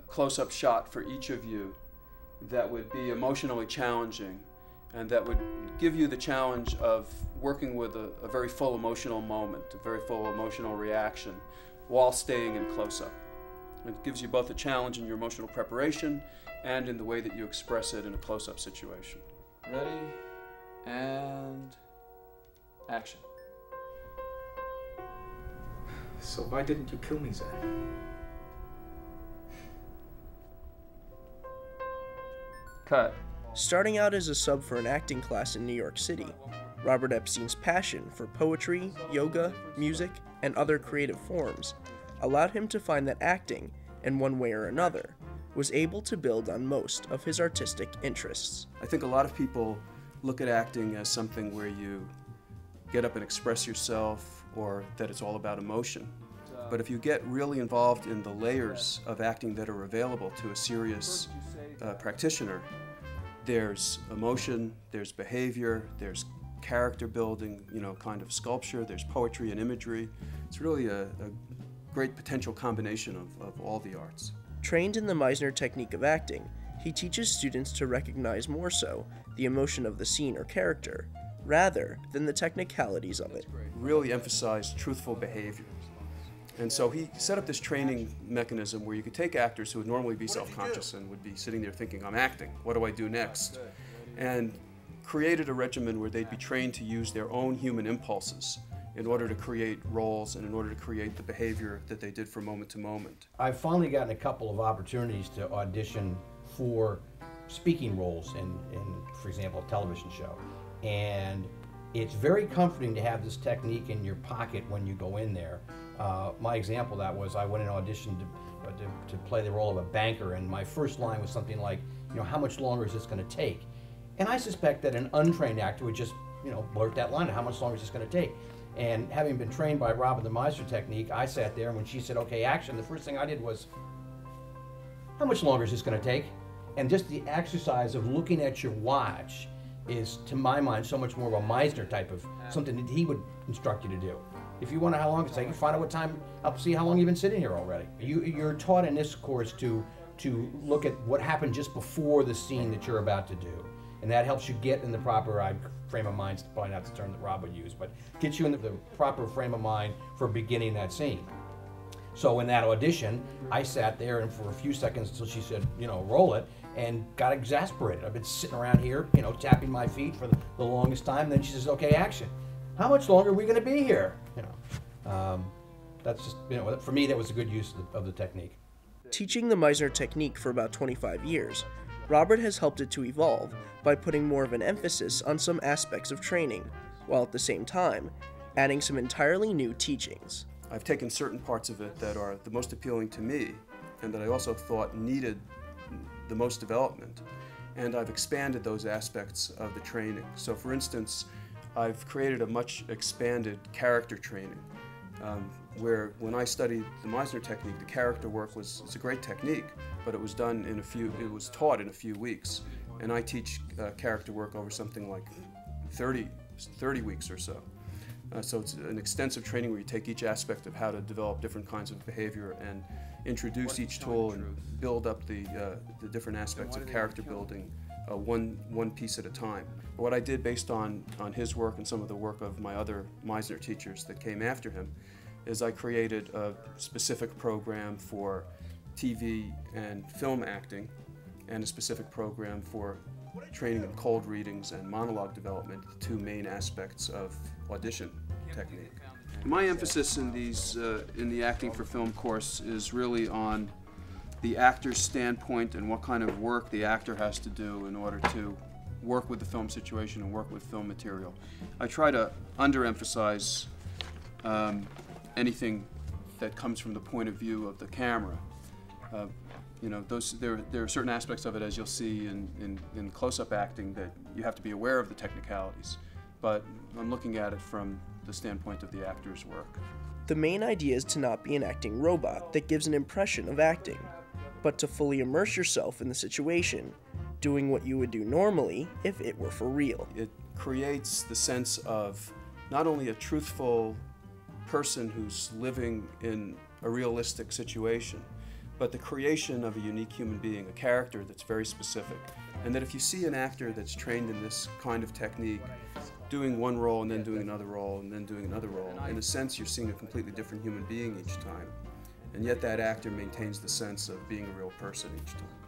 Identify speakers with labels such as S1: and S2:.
S1: close-up shot for each of you that would be emotionally challenging and that would give you the challenge of working with a very full emotional moment, a very full emotional reaction while staying in close-up. It gives you both a challenge in your emotional preparation and in the way that you express it in a close-up situation. Ready, and action.
S2: So why didn't you kill me then?
S1: Cut.
S3: Starting out as a sub for an acting class in New York City, Robert Epstein's passion for poetry, yoga, music, and other creative forms allowed him to find that acting, in one way or another, was able to build on most of his artistic interests.
S1: I think a lot of people look at acting as something where you get up and express yourself, or that it's all about emotion. But if you get really involved in the layers of acting that are available to a serious practitioner, there's emotion, there's behavior, there's character building, kind of sculpture, there's poetry and imagery. It's really a great potential combination of all the arts.
S3: Trained in the Meisner technique of acting, he teaches students to recognize more so the emotion of the scene or character, rather than the technicalities of it.
S1: Really emphasize truthful behavior. And so he set up this training mechanism where you could take actors who would normally be self-conscious and would be sitting there thinking, I'm acting, what do I do next? And created a regimen where they'd be trained to use their own human impulses in order to create roles and in order to create the behavior that they did from moment to moment.
S4: I've finally gotten a couple of opportunities to audition for speaking roles in, for example, a television show. And it's very comforting to have this technique in your pocket when you go in there. My example of that was I went and auditioned to play the role of a banker, and my first line was something like, how much longer is this going to take? And I suspect that an untrained actor would just, blurt that line, how much longer is this going to take? And having been trained by Rob in the Meisner technique, I sat there, and when she said, okay, action, the first thing I did was, how much longer is this going to take? And just the exercise of looking at your watch is, to my mind, so much more of a Meisner type of something that he would instruct you to do. If you want to know how long it's taking, find out what time, I'll see how long you've been sitting here already. You're taught in this course to look at what happened just before the scene that you're about to do. And that helps you get in the proper frame of mind, probably not the term that Rob would use, but gets you in the proper frame of mind for beginning that scene. So in that audition, I sat there and for a few seconds until she said, roll it, and got exasperated. I've been sitting around here, tapping my feet for the longest time. Then she says, okay, action. How much longer are we going to be here? That's just, for me, that was a good use of the technique.
S3: Teaching the Meisner technique for about 25 years, Robert has helped it to evolve by putting more of an emphasis on some aspects of training, while at the same time, adding some entirely new teachings.
S1: I've taken certain parts of it that are the most appealing to me, and that I also thought needed the most development, and I've expanded those aspects of the training. So for instance, I've created a much expanded character training, where when I studied the Meisner technique, the character work it's a great technique, but it was done it was taught in a few weeks. And I teach character work over something like 30 weeks or so. So it's an extensive training where you take each aspect of how to develop different kinds of behavior and introduce each tool and build up the different aspects of character building one piece at a time. What I did based on his work and some of the work of my other Meisner teachers that came after him is I created a specific program for TV and film acting and a specific program for training in cold readings and monologue development, the two main aspects of audition technique. My emphasis in the acting for film course is really on the actor's standpoint and what kind of work the actor has to do in order to work with the film situation and work with film material. I try to underemphasize anything that comes from the point of view of the camera. There are certain aspects of it, as you'll see in close-up acting, that you have to be aware of the technicalities, but I'm looking at it from the standpoint of the actor's work.
S3: The main idea is to not be an acting robot that gives an impression of acting, but to fully immerse yourself in the situation, doing what you would do normally if it were for real.
S1: It creates the sense of not only a truthful person who's living in a realistic situation, but the creation of a unique human being, a character that's very specific. And that if you see an actor that's trained in this kind of technique, doing one role and then doing another role and then doing another role, in a sense you're seeing a completely different human being each time. And yet that actor maintains the sense of being a real person each time.